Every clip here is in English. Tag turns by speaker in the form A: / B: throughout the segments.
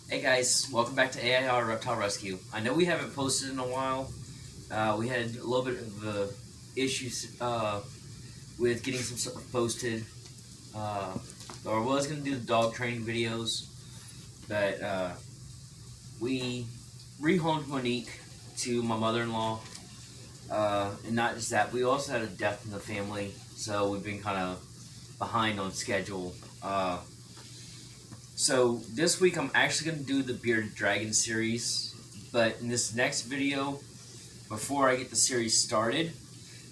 A: Hey guys, welcome back to AIR Reptile Rescue. I know we haven't posted in a while. We had a little bit of issues with getting some stuff posted. Or was going to do the dog training videos, but we rehomed Monique to my mother-in-law. And not just that, we also had a death in the family, so we've been kind of behind on schedule. So this week I'm actually going to do the Bearded Dragon series, but in this next video, before I get the series started,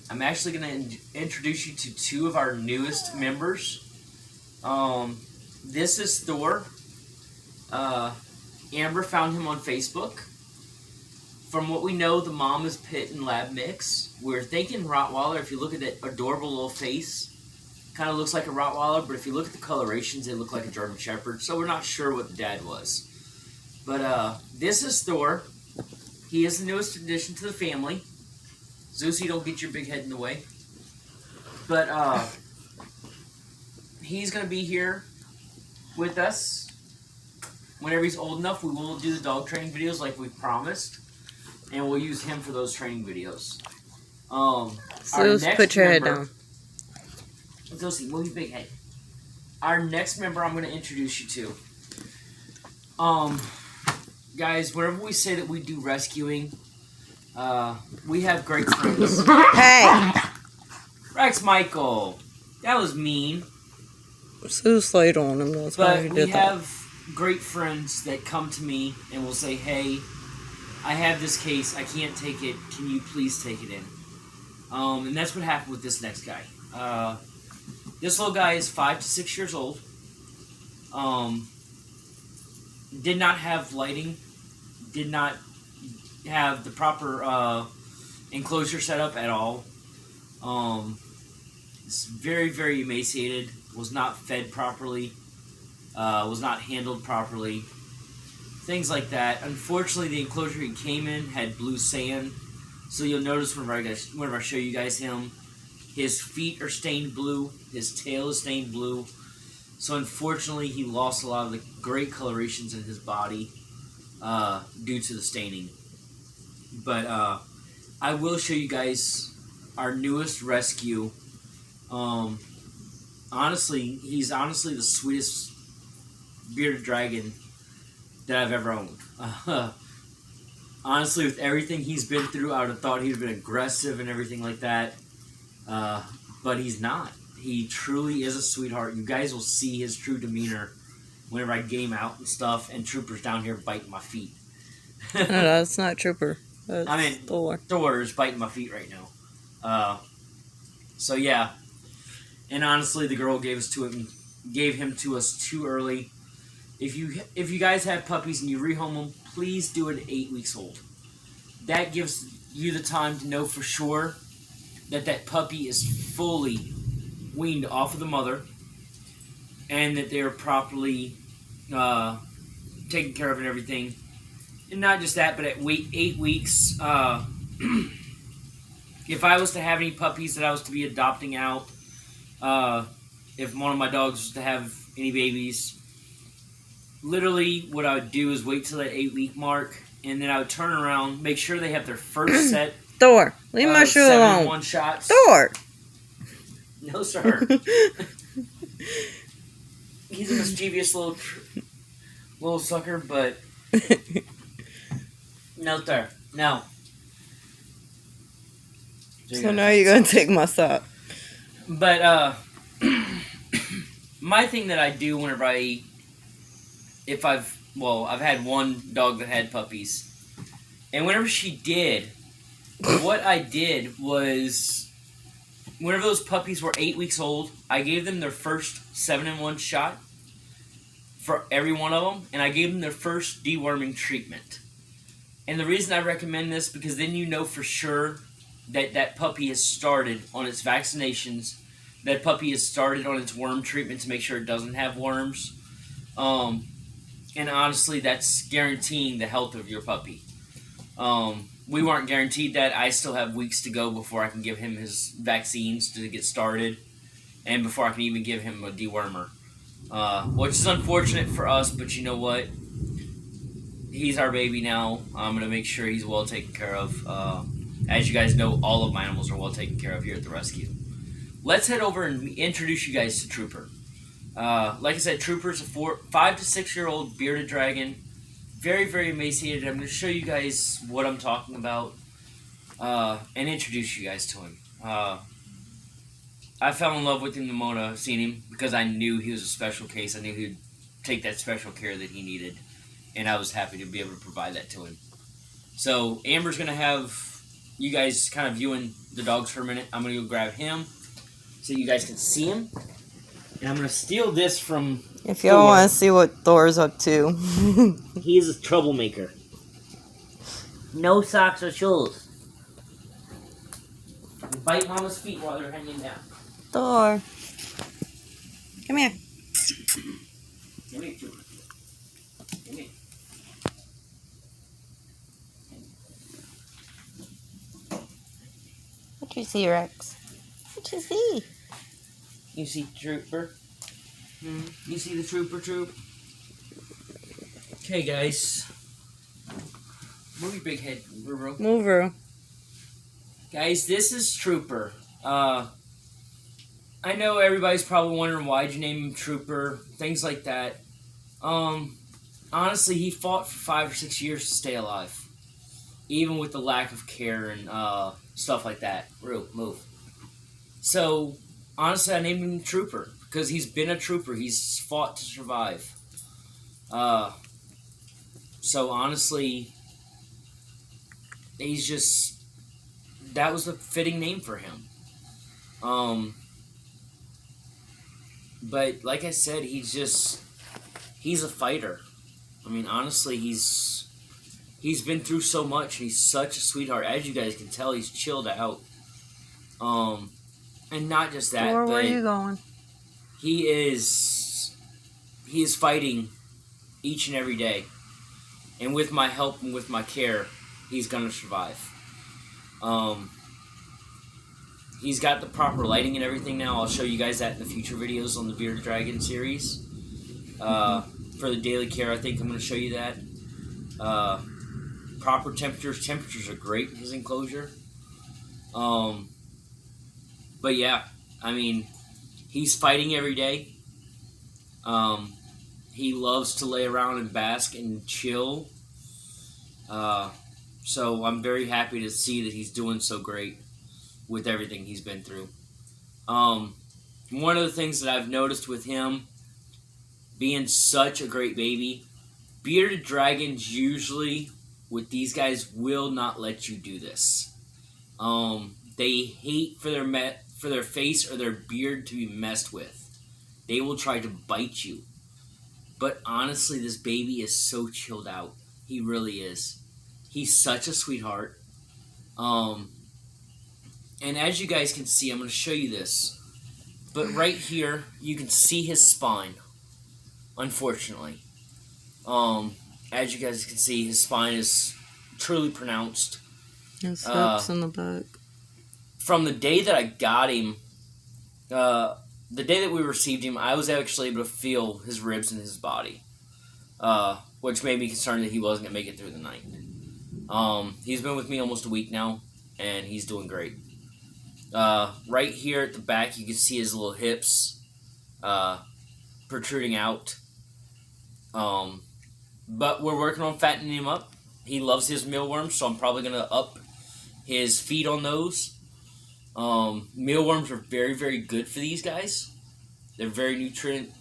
A: I'm actually going to introduce you to two of our newest members. This is Thor. Amber found him on Facebook. From what we know, the mom is Pit and Lab Mix. We're thinking Rottweiler. If you look at that adorable little face, kind of looks like a Rottweiler, but if you look at the colorations, they look like a German Shepherd, so we're not sure what the dad was. But this is Thor. He is the newest addition to the family. Zeusy, don't get your big head in the way. But he's going to be here with us. Whenever he's old enough, we will do the dog training videos like we promised, and we'll use him for those training videos.
B: Zeus, put your head down.
A: Zeusy, move your big head. Our next member I'm going to introduce you to. Guys, whenever we say that we do rescuing, we have great friends.
B: Hey!
A: Rex Michael, that was mean.
B: Zeus laid on him, that's why he
A: But
B: did
A: we
B: that.
A: have great friends that come to me and will say, hey, I have this case, I can't take it, can you please take it in? And that's what happened with this next guy. This little guy is 5 to 6 years old. Did not have lighting. Did not have the proper enclosure set up at all. Is very, very emaciated. Was not fed properly. Was not handled properly. Things like that. Unfortunately, the enclosure he came in had blue sand. So you'll notice whenever I show you guys him, his feet are stained blue. His tail is stained blue. So unfortunately, he lost a lot of the great colorations in his body due to the staining. But I will show you guys our newest rescue. Honestly, he's honestly the sweetest bearded dragon that I've ever owned. Honestly, with everything he's been through, I would have thought he'd have been aggressive and everything like that. But he's not. He truly is a sweetheart. You guys will see his true demeanor whenever I game out and stuff, and Trooper's down here biting my feet.
B: No, that's not Trooper. That's Thor.
A: Thor is biting my feet right now. So yeah. And honestly, the girl gave him to us too early. If you guys have puppies and you rehome them, please do it at 8 weeks old. That gives you the time to know for sure that puppy is fully weaned off of the mother and that they're properly taken care of and everything. And not just that, but at 8 weeks, if I was to have any puppies that I was to be adopting out, if one of my dogs was to have any babies, literally what I would do is wait till that 8-week mark, and then I would turn around, make sure they have their first set
B: Thor, leave my shoe alone.
A: 7-in-1 shots.
B: Thor!
A: No, sir. He's a mischievous little sucker, but no, sir. No.
B: So now you're going to take my sock.
A: But, my thing that I do whenever I've had one dog that had puppies, and whenever she did, what I did was, whenever those puppies were 8 weeks old, I gave them their first 7-in-1 shot for every one of them, and I gave them their first deworming treatment. And the reason I recommend this, because then you know for sure that puppy has started on its vaccinations, that puppy has started on its worm treatment to make sure it doesn't have worms. And honestly, that's guaranteeing the health of your puppy. We weren't guaranteed that. I still have weeks to go before I can give him his vaccines to get started, and before I can even give him a dewormer. Which is unfortunate for us, but you know what? he's our baby now. I'm gonna make sure he's well taken care of. As you guys know, all of my animals are well taken care of here at the rescue. Let's head over and introduce you guys to Trooper. Like I said, Trooper's a 5 to 6 year old bearded dragon. Very, very emaciated. I'm going to show you guys what I'm talking about and introduce you guys to him. I fell in love with him the moment I seen him because I knew he was a special case. I knew he would take that special care that he needed, and I was happy to be able to provide that to him. So Amber's going to have you guys kind of viewing the dogs for a minute. I'm going to go grab him so you guys can see him. And I'm going to steal this from
B: If y'all want to see what Thor's up to.
A: He is a troublemaker. No socks or shoes. You bite Mama's feet while they're hanging down.
B: Thor. Come here.
A: Come here, Trooper. Come here.
B: What you see, Rex? What you see?
A: You see Trooper? You see the Trooper troop? Okay, guys. Move your big head, bro.
B: Move her.
A: Guys, this is Trooper. I know everybody's probably wondering why'd you name him Trooper, things like that. Honestly, he fought for 5 or 6 years to stay alive. Even with the lack of care and stuff like that. Move. So, honestly, I named him Trooper because he's been a trooper. He's fought to survive. So, honestly, he's just... That was a fitting name for him. But, like I said, he's a fighter. I mean, honestly, he's been through so much. He's such a sweetheart. As you guys can tell, he's chilled out. And not just that,
B: Thor,
A: but
B: where are you going?
A: he is fighting each and every day. And with my help and with my care, he's going to survive. He's got the proper lighting and everything now. I'll show you guys that in the future videos on the Bearded Dragon series. For the daily care, I think I'm going to show you that. Proper temperatures. Temperatures are great in his enclosure. But yeah, I mean, he's fighting every day. He loves to lay around and bask and chill. So I'm very happy to see that he's doing so great with everything he's been through. One of the things that I've noticed with him being such a great baby, bearded dragons usually, with these guys, will not let you do this. They hate for their face or their beard to be messed with. They will try to bite you. But honestly, this baby is so chilled out. He really is. He's such a sweetheart. And as you guys can see, I'm going to show you this. But right here, you can see his spine. Unfortunately. As you guys can see, his spine is truly pronounced.
B: His hips in the back.
A: From the day that I got him, the day that we received him, I was actually able to feel his ribs in his body. Which made me concerned that he wasn't going to make it through the night. He's been with me almost a week now, and he's doing great. Right here at the back, you can see his little hips protruding out. But we're working on fattening him up. He loves his mealworms, so I'm probably going to up his feed on those. Mealworms are very, very good for these guys. They're very nutrient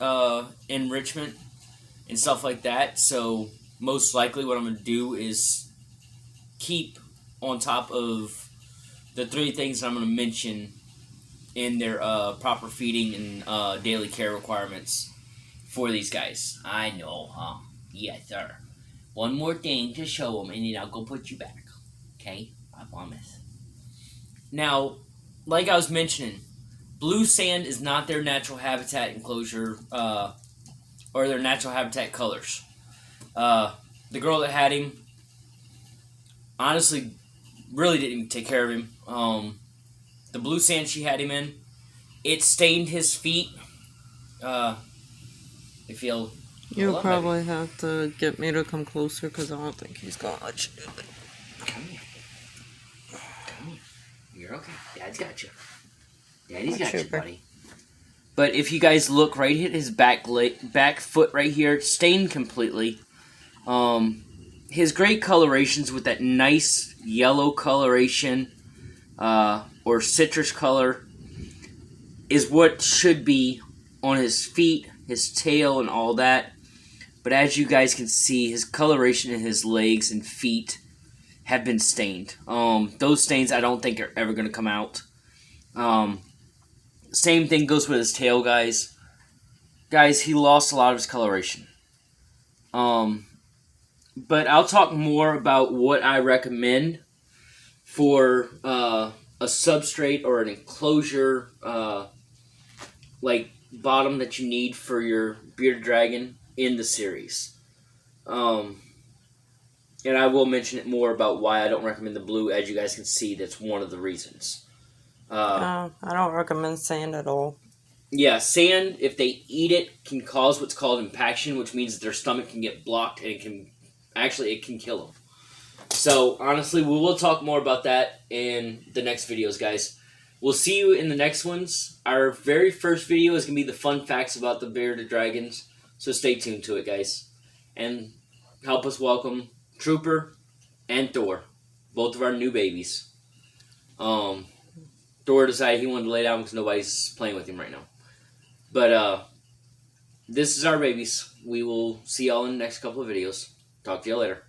A: enrichment and stuff like that. So most likely what I'm going to do is keep on top of the 3 things that I'm going to mention in their proper feeding and daily care requirements for these guys. I know, huh? Yes, sir. One more thing to show them, and then I'll go put you back. Okay? I promise. Now, like I was mentioning, blue sand is not their natural habitat enclosure, or their natural habitat colors. The girl that had him, honestly, really didn't take care of him. The blue sand she had him in, it stained his feet. If you'll
B: You'll probably have to get me to come closer because I don't think he's going to let you do it.
A: Come here. Come here. You're okay. Dad's got you. Daddy's got you, buddy. But if you guys look right at his back foot right here, stained completely. His great colorations with that nice yellow coloration or citrus color is what should be on his feet, his tail, and all that. But as you guys can see, his coloration in his legs and feet have been stained. Those stains I don't think are ever going to come out. Same thing goes with his tail, guys. Guys, he lost a lot of his coloration. But I'll talk more about what I recommend for a substrate or an enclosure, like bottom that you need for your bearded dragon in the series. And I will mention it more about why I don't recommend the blue. As you guys can see, that's one of the reasons.
B: I don't recommend sand at all.
A: Yeah, sand, if they eat it, can cause what's called impaction, which means that their stomach can get blocked and it can kill them. So, honestly, we will talk more about that in the next videos, guys. We'll see you in the next ones. Our very first video is going to be the fun facts about the bearded dragons. So stay tuned to it, guys. And help us welcome Trooper and Thor. Both of our new babies. Thor decided he wanted to lay down because nobody's playing with him right now. But this is our babies. We will see y'all in the next couple of videos. Talk to you later.